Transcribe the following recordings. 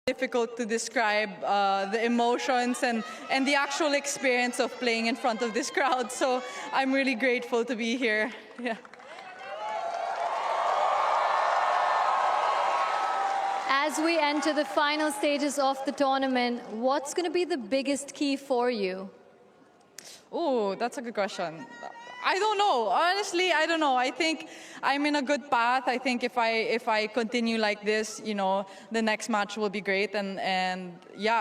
Difficult to describe the emotions and the actual experience of playing in front of this crowd. So I'm really grateful to be here. Yeah. As we enter the final stages of the tournament, what's going to be the biggest key for you? Oh, that's a good question. I don't know. Honestly, I don't know. I think I'm in a good path. I think if I continue like this, you know, the next match will be great. And yeah,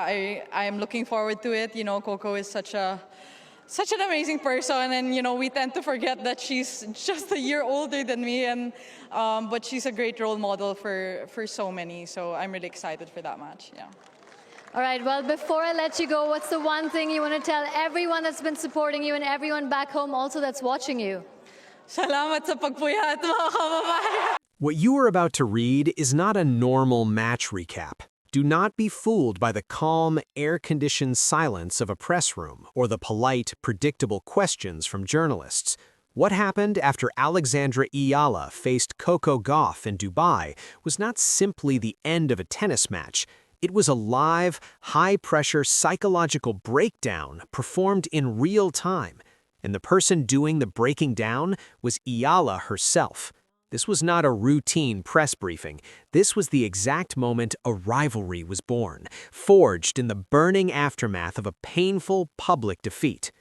I'm looking forward to it. You know, Coco is such an amazing person, and you know, we tend to forget that she's just a year older than me, and but she's a great role model for so many. So I'm really excited for that match. Yeah. All right, well, before I let you go, what's the one thing you want to tell everyone that's been supporting you and everyone back home also that's watching you? Salamat sa pagpuyat, mga kababayan. What you are about to read is not a normal match recap. Do not be fooled by the calm, air-conditioned silence of a press room or the polite, predictable questions from journalists. What happened after Alex Eala faced Coco Gauff in Dubai was not simply the end of a tennis match. It was a live, high-pressure psychological breakdown performed in real time, and the person doing the breaking down was Eala herself. This was not a routine press briefing. This was the exact moment a rivalry was born, forged in the burning aftermath of a painful public defeat.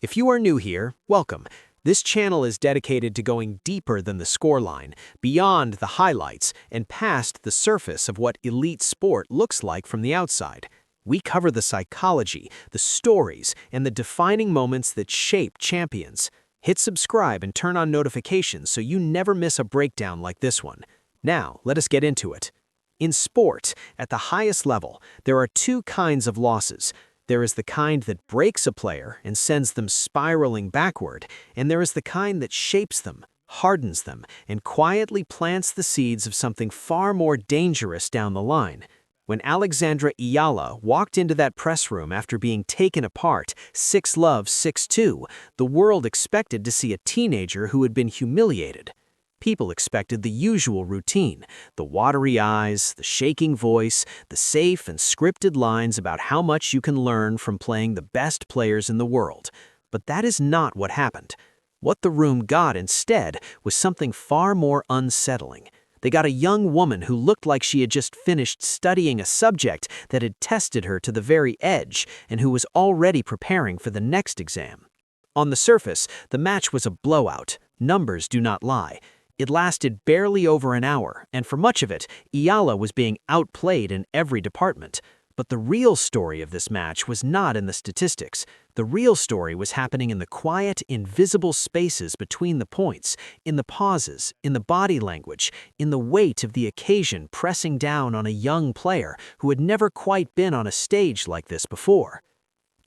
If you are new here, welcome. This channel is dedicated to going deeper than the scoreline, beyond the highlights, and past the surface of what elite sport looks like from the outside. We cover the psychology, the stories, and the defining moments that shape champions. Hit subscribe and turn on notifications so you never miss a breakdown like this one. Now, let us get into it. In sport, at the highest level, there are two kinds of losses. There is the kind that breaks a player and sends them spiraling backward, and there is the kind that shapes them, hardens them, and quietly plants the seeds of something far more dangerous down the line. When Alex Eala walked into that press room after being taken apart 6-love, 6-2, the world expected to see a teenager who had been humiliated. People expected the usual routine, the watery eyes, the shaking voice, the safe and scripted lines about how much you can learn from playing the best players in the world. But that is not what happened. What the room got instead was something far more unsettling. They got a young woman who looked like she had just finished studying a subject that had tested her to the very edge and who was already preparing for the next exam. On the surface, the match was a blowout. Numbers do not lie. It lasted barely over an hour, and for much of it, Eala was being outplayed in every department. But the real story of this match was not in the statistics. The real story was happening in the quiet, invisible spaces between the points, in the pauses, in the body language, in the weight of the occasion pressing down on a young player who had never quite been on a stage like this before.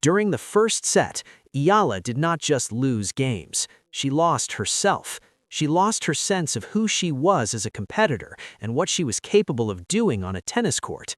During the first set, Eala did not just lose games. She lost herself. She lost her sense of who she was as a competitor and what she was capable of doing on a tennis court.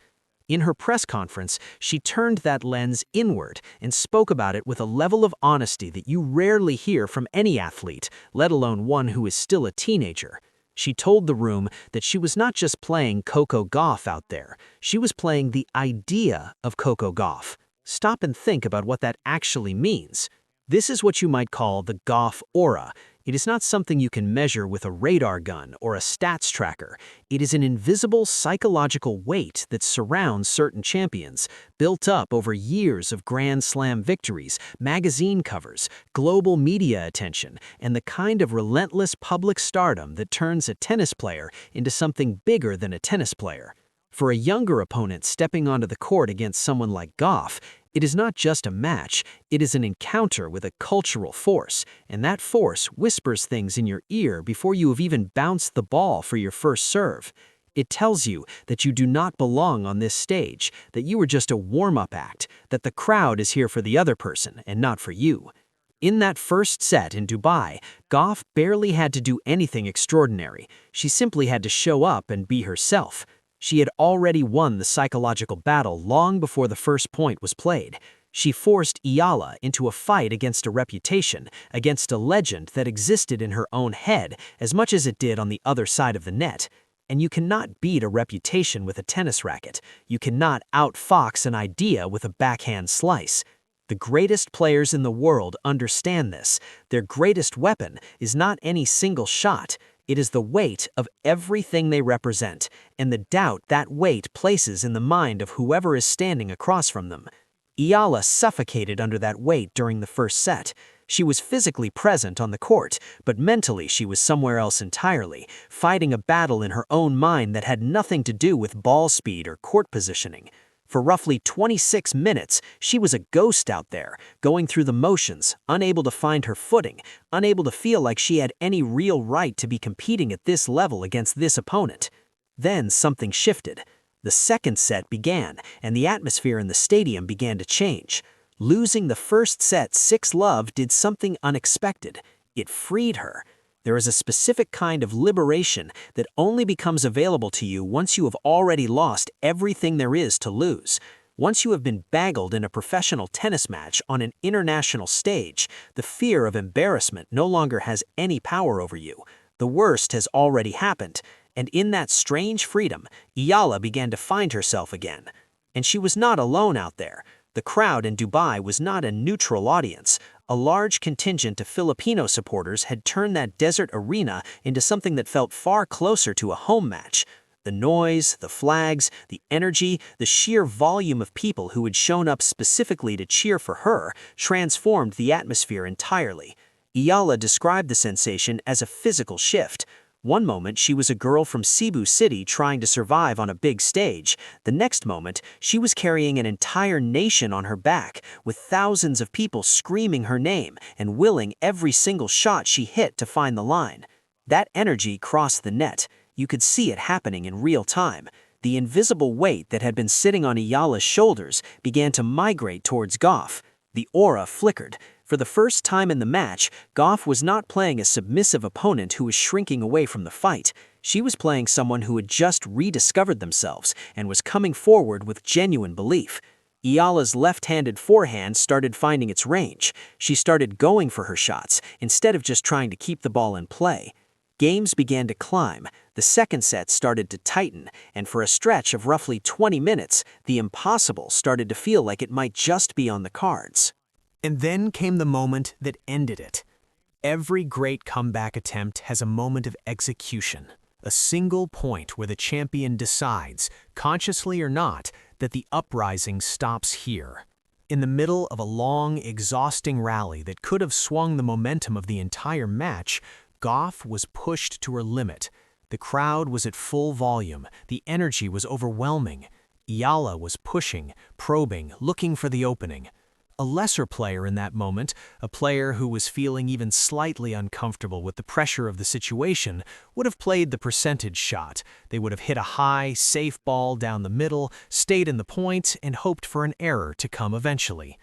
In her press conference, she turned that lens inward and spoke about it with a level of honesty that you rarely hear from any athlete, let alone one who is still a teenager. She told the room that she was not just playing Coco Gauff out there, she was playing the idea of Coco Gauff. Stop and think about what that actually means. This is what you might call the Gauff aura. It is not something you can measure with a radar gun or a stats tracker. It is an invisible psychological weight that surrounds certain champions, built up over years of Grand Slam victories, magazine covers, global media attention, and the kind of relentless public stardom that turns a tennis player into something bigger than a tennis player. For a younger opponent stepping onto the court against someone like Gauff, it is not just a match, it is an encounter with a cultural force, and that force whispers things in your ear before you have even bounced the ball for your first serve. It tells you that you do not belong on this stage, that you are just a warm-up act, that the crowd is here for the other person and not for you. In that first set in Dubai, Gauff barely had to do anything extraordinary. She simply had to show up and be herself. She had already won the psychological battle long before the first point was played. She forced Eala into a fight against a reputation, against a legend that existed in her own head as much as it did on the other side of the net. And you cannot beat a reputation with a tennis racket. You cannot outfox an idea with a backhand slice. The greatest players in the world understand this. Their greatest weapon is not any single shot. It is the weight of everything they represent, and the doubt that weight places in the mind of whoever is standing across from them. Eala suffocated under that weight during the first set. She was physically present on the court, but mentally she was somewhere else entirely, fighting a battle in her own mind that had nothing to do with ball speed or court positioning. For roughly 26 minutes, she was a ghost out there, going through the motions, unable to find her footing, unable to feel like she had any real right to be competing at this level against this opponent. Then something shifted. The second set began, and the atmosphere in the stadium began to change. Losing the first set 6-love did something unexpected. It freed her. There is a specific kind of liberation that only becomes available to you once you have already lost everything there is to lose. Once you have been baggled in a professional tennis match on an international stage, the fear of embarrassment no longer has any power over you. The worst has already happened, and in that strange freedom, Eala began to find herself again. And she was not alone out there. The crowd in Dubai was not a neutral audience. A large contingent of Filipino supporters had turned that desert arena into something that felt far closer to a home match. The noise, the flags, the energy, the sheer volume of people who had shown up specifically to cheer for her transformed the atmosphere entirely. Eala described the sensation as a physical shift. One moment she was a girl from Cebu City trying to survive on a big stage. The next moment, she was carrying an entire nation on her back, with thousands of people screaming her name and willing every single shot she hit to find the line. That energy crossed the net. You could see it happening in real time. The invisible weight that had been sitting on Eala's shoulders began to migrate towards Gauff. The aura flickered. For the first time in the match, Gauff was not playing a submissive opponent who was shrinking away from the fight. She was playing someone who had just rediscovered themselves and was coming forward with genuine belief. Eala's left-handed forehand started finding its range. She started going for her shots instead of just trying to keep the ball in play. Games began to climb. The second set started to tighten, and for a stretch of roughly 20 minutes, the impossible started to feel like it might just be on the cards. And then came the moment that ended it. Every great comeback attempt has a moment of execution, a single point where the champion decides, consciously or not, that the uprising stops here. In the middle of a long, exhausting rally that could have swung the momentum of the entire match, Gauff was pushed to her limit. The crowd was at full volume. The energy was overwhelming. Eala was pushing, probing, looking for the opening. A lesser player in that moment, a player who was feeling even slightly uncomfortable with the pressure of the situation, would have played the percentage shot. They would have hit a high, safe ball down the middle, stayed in the point, and hoped for an error to come eventually.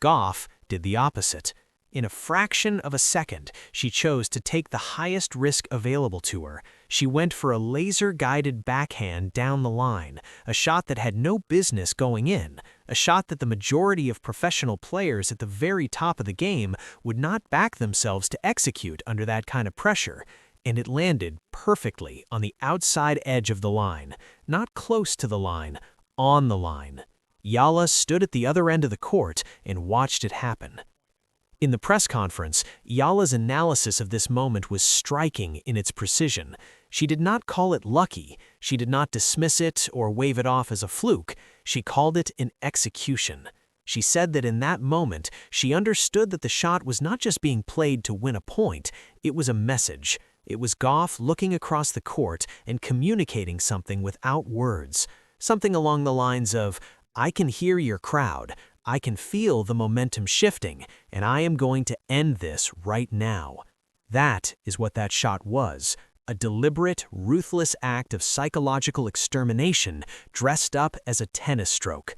Gauff did the opposite. In a fraction of a second, she chose to take the highest risk available to her. She went for a laser-guided backhand down the line, a shot that had no business going in, a shot that the majority of professional players at the very top of the game would not back themselves to execute under that kind of pressure. And it landed perfectly on the outside edge of the line, not close to the line, on the line. Eala stood at the other end of the court and watched it happen. In the press conference, Eala's analysis of this moment was striking in its precision. She did not call it lucky. She did not dismiss it or wave it off as a fluke. She called it an execution. She said that in that moment, she understood that the shot was not just being played to win a point, it was a message. It was Gauff looking across the court and communicating something without words. Something along the lines of, "I can hear your crowd. I can feel the momentum shifting, and I am going to end this right now." That is what that shot was, a deliberate, ruthless act of psychological extermination dressed up as a tennis stroke.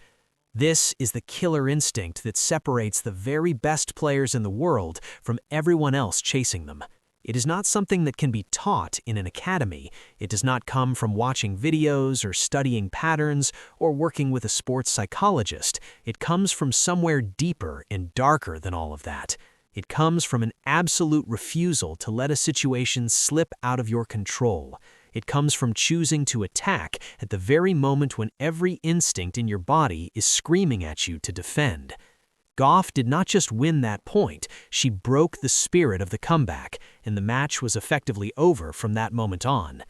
This is the killer instinct that separates the very best players in the world from everyone else chasing them. It is not something that can be taught in an academy. It does not come from watching videos or studying patterns or working with a sports psychologist. It comes from somewhere deeper and darker than all of that. It comes from an absolute refusal to let a situation slip out of your control. It comes from choosing to attack at the very moment when every instinct in your body is screaming at you to defend. Gauff did not just win that point, she broke the spirit of the comeback, and the match was effectively over from that moment on.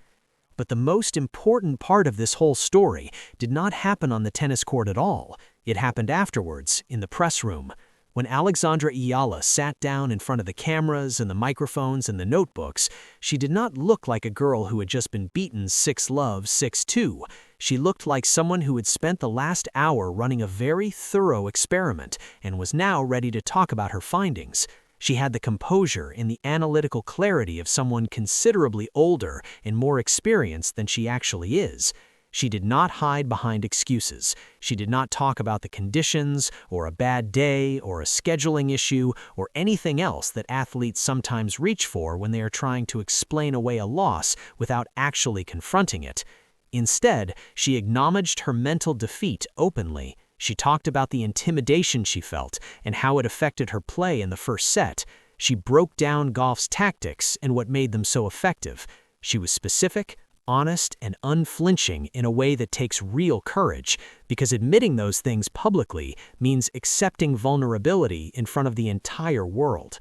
But the most important part of this whole story did not happen on the tennis court at all. It happened afterwards, in the press room. When Alex Eala sat down in front of the cameras and the microphones and the notebooks, she did not look like a girl who had just been beaten 6-love, 6-2. She looked like someone who had spent the last hour running a very thorough experiment and was now ready to talk about her findings. She had the composure and the analytical clarity of someone considerably older and more experienced than she actually is. She did not hide behind excuses. She did not talk about the conditions, or a bad day, or a scheduling issue, or anything else that athletes sometimes reach for when they are trying to explain away a loss without actually confronting it. Instead, she acknowledged her mental defeat openly. She talked about the intimidation she felt and how it affected her play in the first set. She broke down Gauff's tactics and what made them so effective. She was specific, honest, and unflinching in a way that takes real courage, because admitting those things publicly means accepting vulnerability in front of the entire world.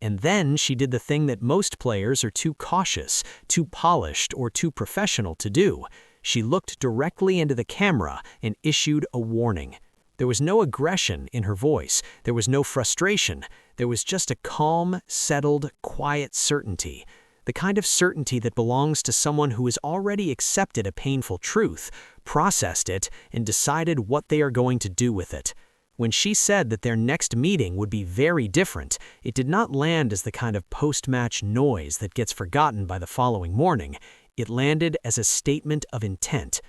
And then she did the thing that most players are too cautious, too polished, or too professional to do. She looked directly into the camera and issued a warning. There was no aggression in her voice. There was no frustration. There was just a calm, settled, quiet certainty. The kind of certainty that belongs to someone who has already accepted a painful truth, processed it, and decided what they are going to do with it. When she said that their next meeting would be very different, it did not land as the kind of post-match noise that gets forgotten by the following morning. It landed as a statement of intent.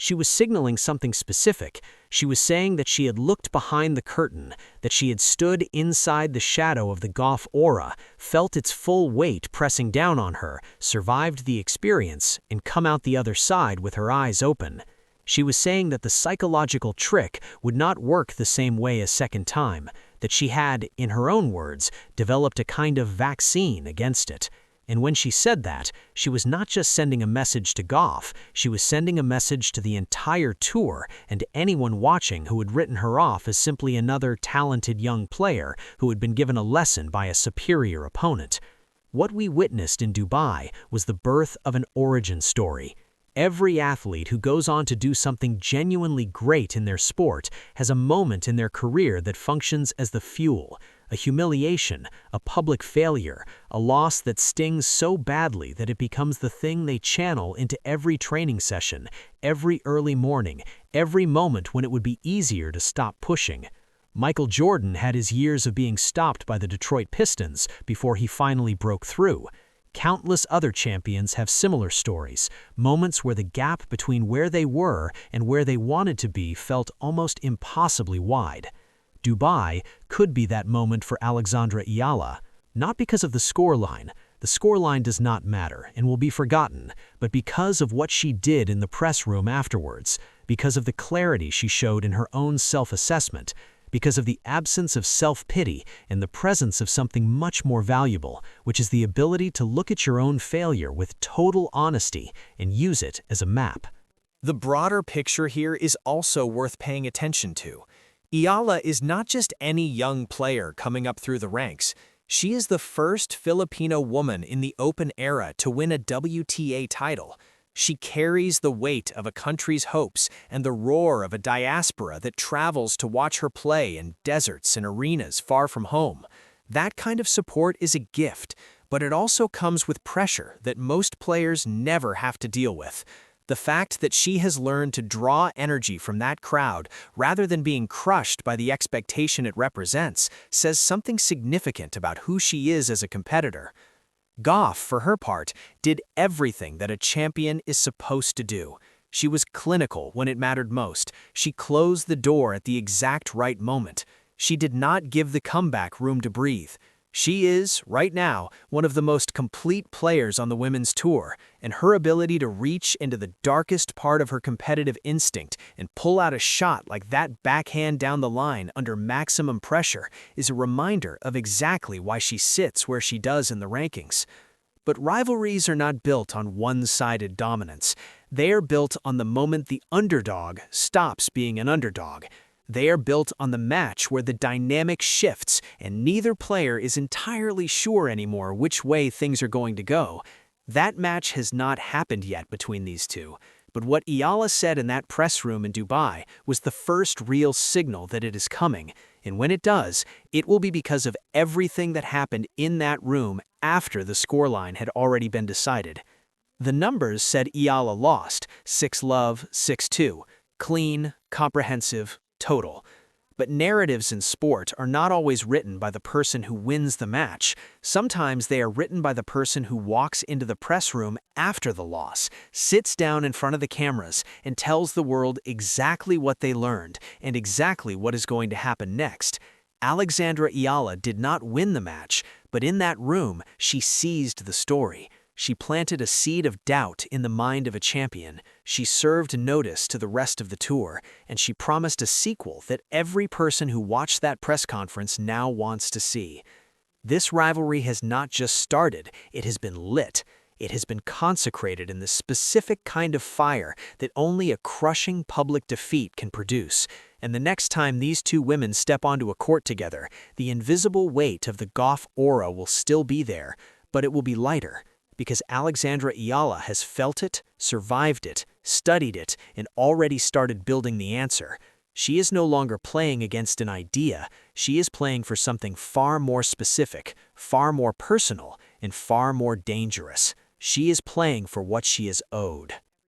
She was signaling something specific. She was saying that she had looked behind the curtain, that she had stood inside the shadow of the Gauff aura, felt its full weight pressing down on her, survived the experience, and come out the other side with her eyes open. She was saying that the psychological trick would not work the same way a second time, that she had, in her own words, developed a kind of vaccine against it. And when she said that, she was not just sending a message to Gauff, she was sending a message to the entire tour and to anyone watching who had written her off as simply another talented young player who had been given a lesson by a superior opponent. What we witnessed in Dubai was the birth of an origin story. Every athlete who goes on to do something genuinely great in their sport has a moment in their career that functions as the fuel. A humiliation, a public failure, a loss that stings so badly that it becomes the thing they channel into every training session, every early morning, every moment when it would be easier to stop pushing. Michael Jordan had his years of being stopped by the Detroit Pistons before he finally broke through. Countless other champions have similar stories, moments where the gap between where they were and where they wanted to be felt almost impossibly wide. Dubai could be that moment for Alex Eala, not because of the scoreline. The scoreline does not matter and will be forgotten, but because of what she did in the press room afterwards, because of the clarity she showed in her own self-assessment, because of the absence of self-pity and the presence of something much more valuable, which is the ability to look at your own failure with total honesty and use it as a map. The broader picture here is also worth paying attention to. Eala is not just any young player coming up through the ranks. She is the first Filipino woman in the Open era to win a WTA title. She carries the weight of a country's hopes and the roar of a diaspora that travels to watch her play in deserts and arenas far from home. That kind of support is a gift, but it also comes with pressure that most players never have to deal with. The fact that she has learned to draw energy from that crowd rather than being crushed by the expectation it represents says something significant about who she is as a competitor. Gauff, for her part, did everything that a champion is supposed to do. She was clinical when it mattered most. She closed the door at the exact right moment. She did not give the comeback room to breathe. She is, right now, one of the most complete players on the women's tour, and her ability to reach into the darkest part of her competitive instinct and pull out a shot like that backhand down the line under maximum pressure is a reminder of exactly why she sits where she does in the rankings. But rivalries are not built on one-sided dominance. They are built on the moment the underdog stops being an underdog. They are built on the match where the dynamic shifts and neither player is entirely sure anymore which way things are going to go. That match has not happened yet between these two. But what Eala said in that press room in Dubai was the first real signal that it is coming. And when it does, it will be because of everything that happened in that room after the scoreline had already been decided. The numbers said Eala lost, 6-love, 6-2, clean, comprehensive, total. But narratives in sport are not always written by the person who wins the match. Sometimes they are written by the person who walks into the press room after the loss, sits down in front of the cameras, and tells the world exactly what they learned and exactly what is going to happen next. Alexandra Eala did not win the match, but in that room, she seized the story. She planted a seed of doubt in the mind of a champion. She served notice to the rest of the tour, and she promised a sequel that every person who watched that press conference now wants to see. This rivalry has not just started, it has been lit. It has been consecrated in the specific kind of fire that only a crushing public defeat can produce. And the next time these two women step onto a court together, the invisible weight of the Gauff aura will still be there, but it will be lighter. Because Alexandra Eala has felt it, survived it, studied it, and already started building the answer. She is no longer playing against an idea, she is playing for something far more specific, far more personal, and far more dangerous. She is playing for what she is owed.